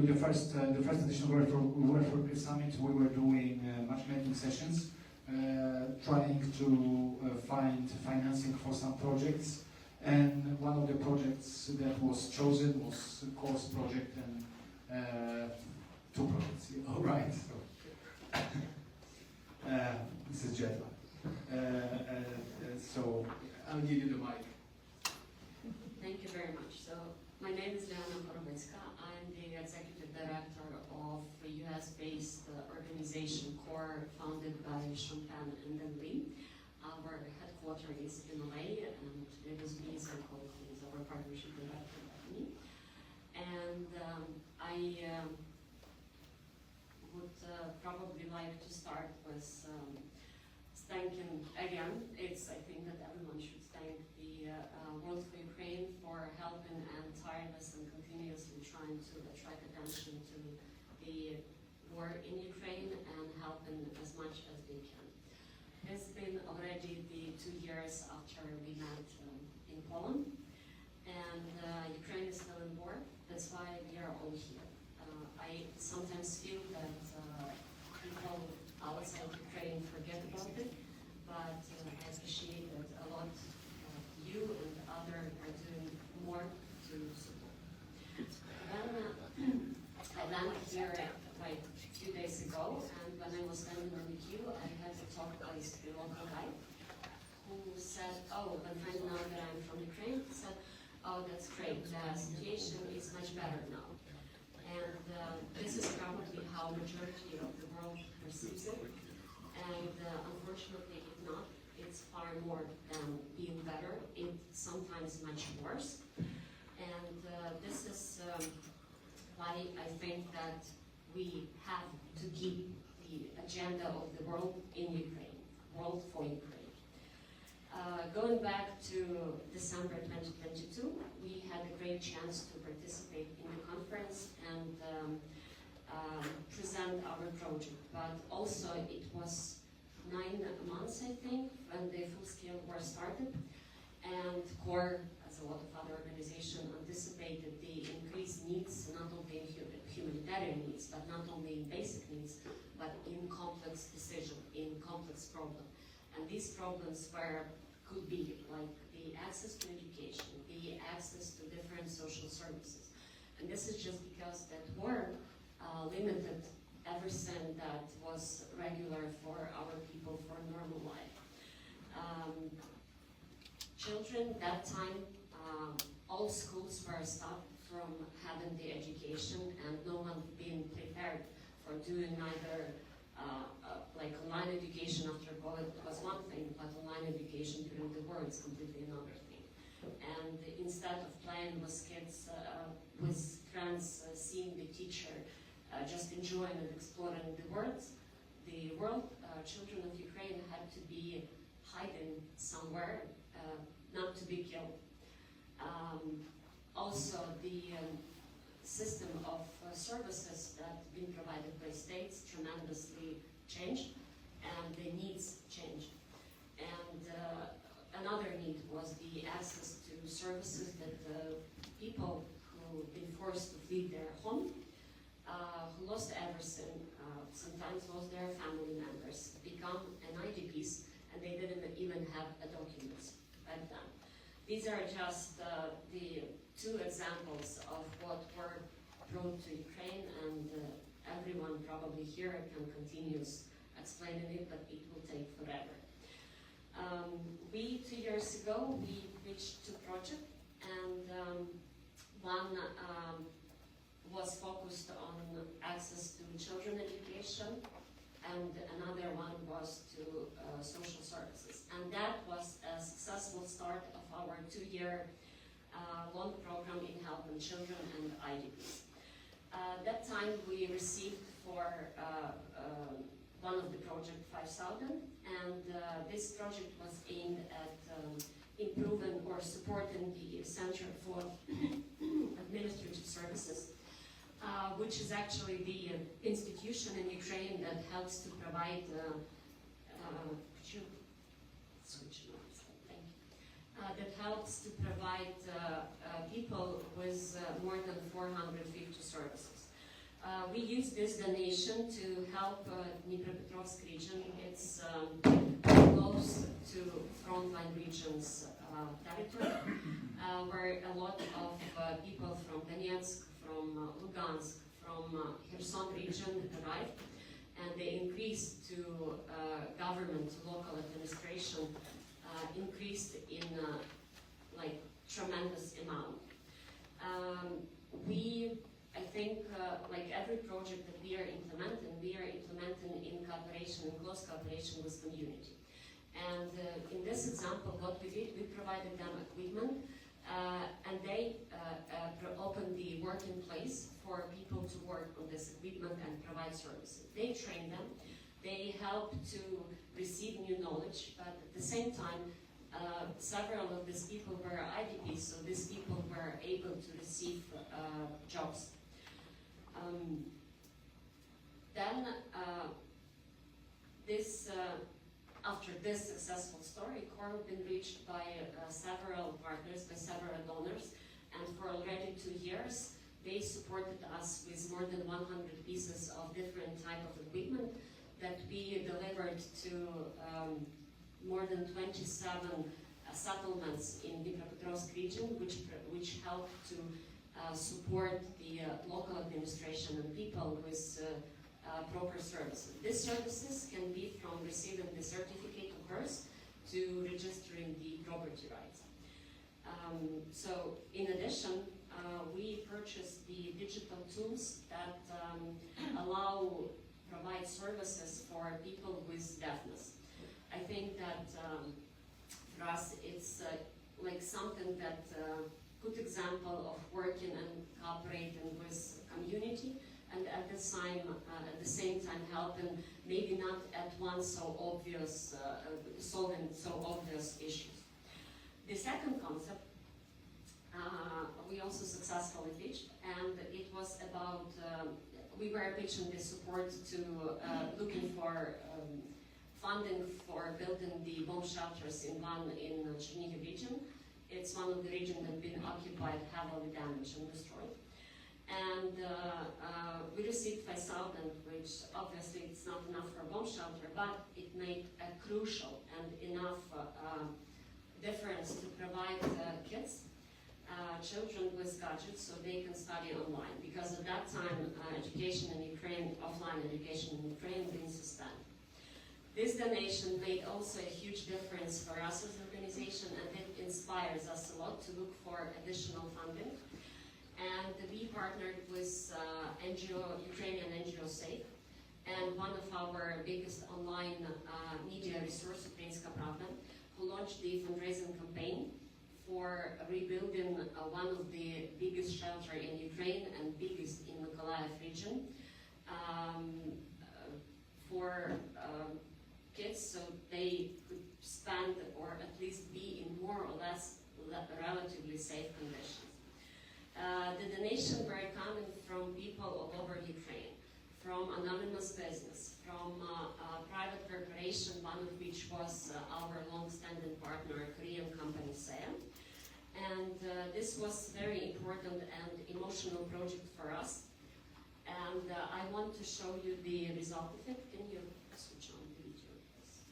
during the first edition of W4UA Summit, we were doing matchmaking sessions, trying to find financing for some projects. And one of the projects that was chosen was a course project and two projects. All right. So, this is Jetla. So I'll give you the mic. Thank you very much. So my name is Liana Khorovytska. I'm the executive director of a US-based organization, CORE, founded by Champagne and Denley. Our headquarters is in LA, and it is me, Zanko, who is our partnership director, Bethany. And I would probably like to start with thanking again. I think that everyone should thank the World for Ukraine for helping and tireless and continuously trying to attract attention to the war in Ukraine and helping as much as they can. It's been already the 2 years after we met in Poland, and Ukraine is still in war. That's why we are all here. I sometimes feel that people outside Ukraine forget about it, but I appreciate that a lot you and others are doing more to support. Then I landed here like 2 days ago, and when I was standing on the queue, I had to talk with the local guy who said, "Oh, when finding out that I'm from Ukraine," he said, "Oh, that's great. The situation is much better now." And this is probably how majority of the world perceives it. And unfortunately, if not, it's far more than being better. It's sometimes much worse. And this is why I think that we have to keep the agenda of the world in Ukraine, World for Ukraine. Going back to December 2022, we had a great chance to participate in the conference and present our project. But also it was 9 months, I think, when the full-scale war started, and CORE, as a lot of other organizations, anticipated the increased needs, not only in humanitarian needs, but not only in basic needs, but in complex decision, in complex problems. And these problems could be like the access to education, the access to different social services. And this is just because that war limited everything that was regular for our people for normal life. Children, that time, all schools were stopped from having the education, and no one being prepared for doing neither like online education after COVID was one thing, but online education during the war is completely another thing. And instead of playing with kids, with friends, seeing the teacher, just enjoying and exploring the world, children of Ukraine had to be hiding somewhere, not to be killed. Also, the system of services that been provided by states tremendously changed, and the needs changed. And another need was the access to services that people who've been forced to flee their home, who lost everything, sometimes lost their family members, become an IDPs, and they didn't even have a documents back then. These are just the 2 examples of what were brought to Ukraine, and everyone probably here can continue explaining it, but it will take forever. 2 years ago, we reached 2 projects, and one was focused on access to children education, and another one was to social services. And that was a successful start of our 2-year long program in helping children and IDPs. That time we received for one of the project 5,000, and this project was aimed at improving or supporting the Center for Administrative Services, which is actually the institution in Ukraine that helps to provide that helps to provide people with more than 450 services. We use this donation to help Dnipropetrovsk region. It's close to frontline regions territory, where a lot of people from Donetsk, from Lugansk, from Kherson region arrived, and they increased to government, to local administration, increased in like tremendous amount. I think, like every project that we are implementing in cooperation, in close cooperation with community. And in this example, what we did, we provided them equipment, and they opened the working place for people to work on this equipment and provide services. They trained them, they helped to receive new knowledge, but at the same time, several of these people were IDPs, so these people were able to receive jobs. After this successful story, Core has been reached by several partners, by several donors, and for already 2 years, they supported us with more than 100 pieces of different type of equipment that we delivered to more than 27 settlements in Dnipropetrovsk region, which helped to support the local administration and people with proper services. These services can be from receiving the certificate of birth to registering the property rights. So in addition, we purchased the digital tools that provide services for people with deafness. I think that for us it's like something that good example of working and cooperating with community, and at the same time helping maybe not at once so obvious solving so obvious issues. The second concept we also successfully pitched, and it was about we were pitching the support to looking for funding for building the bomb shelters in Chernihiv region. It's one of the regions that have been occupied, heavily damaged and destroyed. And we received 5,000, which obviously it's not enough for a bomb shelter, but it made a crucial and enough difference to provide kids, children with gadgets so they can study online. Because at that time, education in Ukraine, offline education in Ukraine, being suspended. This donation made also a huge difference for us as an organization, and it inspires us a lot to look for additional funding. And we partnered with Ukrainian NGO SAFE, and one of our biggest online media resource, Ukrainska Pravda, who launched the fundraising campaign for rebuilding one of the biggest shelters in Ukraine and biggest in Mykolaiv region for kids, so they could spend or at least be in more or less relatively safe conditions. The donations were coming from people all over Ukraine, from anonymous business, from private corporation, one of which was our long-standing partner, Korean company SEA. And this was very important and emotional project for us. And I want to show you the result of it. Can you switch on the video, please?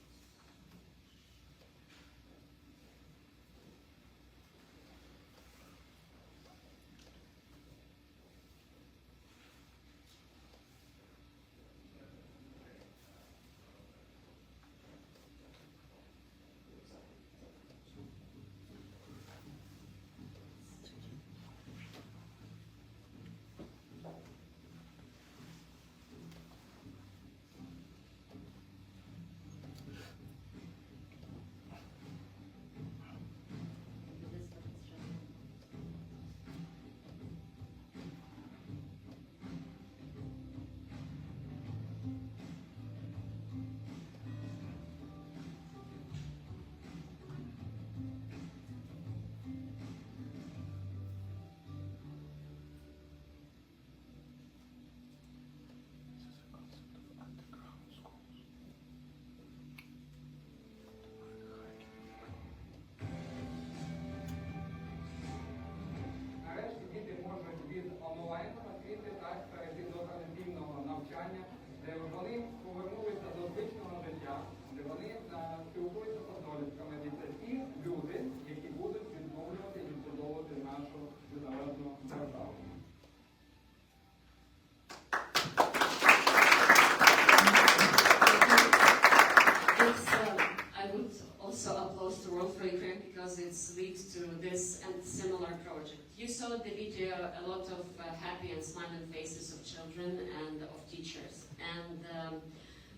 saw the video a lot of happy and smiling faces of children and of teachers. And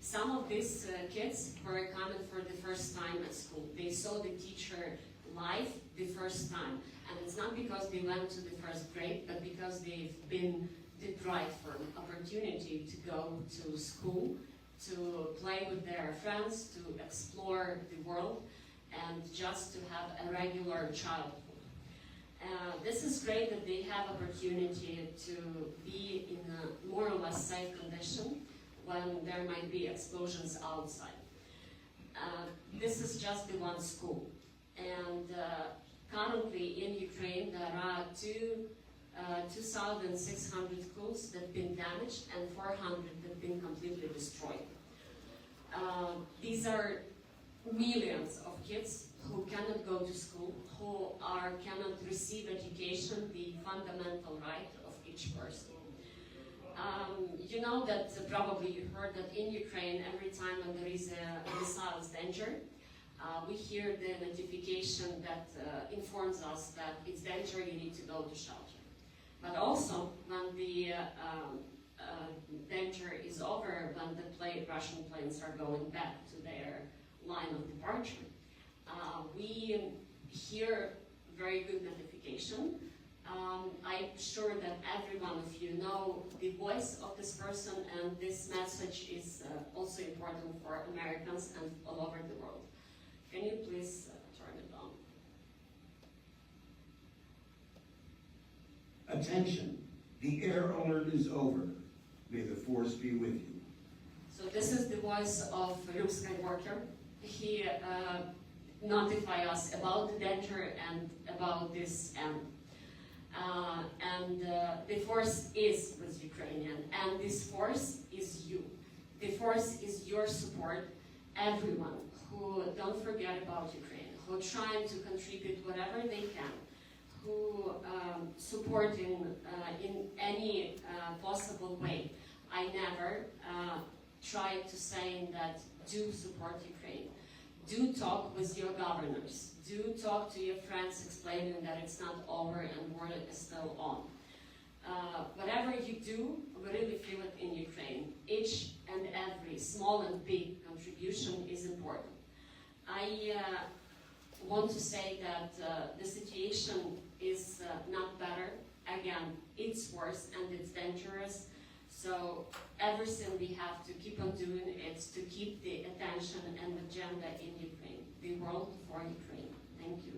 some of these kids were coming for the first time at school. They saw the teacher live the first time. And it's not because they went to the first grade, but because they've been deprived from opportunity to go to school, to play with their friends, to explore the world, and just to have a regular childhood. This is great that they have opportunity to be in a more or less safe condition when there might be explosions outside. This is just the one school. And currently in Ukraine there are 2,600 schools that have been damaged and 400 that have been completely destroyed. These are millions of kids who cannot go to school, who cannot receive education, the fundamental right of each person. You know that probably you heard that in Ukraine, every time when there is a missile danger, we hear the notification that informs us that it's danger, you need to go to shelter. But also, when the danger is over, when the Russian planes are going back to their line of departure, we hear very good notification. I'm sure that every one of you know the voice of this person, and this message is also important for Americans and all over the world. Can you please turn it on? Attention, the air alert is over. May the force be with you. So this is the voice of Luke Skywalker. He notified us about the danger and about this end. The force is with Ukrainian, and this force is you. The force is your support, everyone who don't forget about Ukraine, who are trying to contribute whatever they can, who supporting in any possible way. I never tried to say that do support Ukraine. Do talk with your governors. Do talk to your friends explaining that it's not over and war is still on. Whatever you do, we really feel it in Ukraine. Each and every small and big contribution is important. I want to say that the situation is not better. Again, it's worse and it's dangerous. So everything we have to keep on doing is to keep the attention and agenda in Ukraine, the world for Ukraine. Thank you.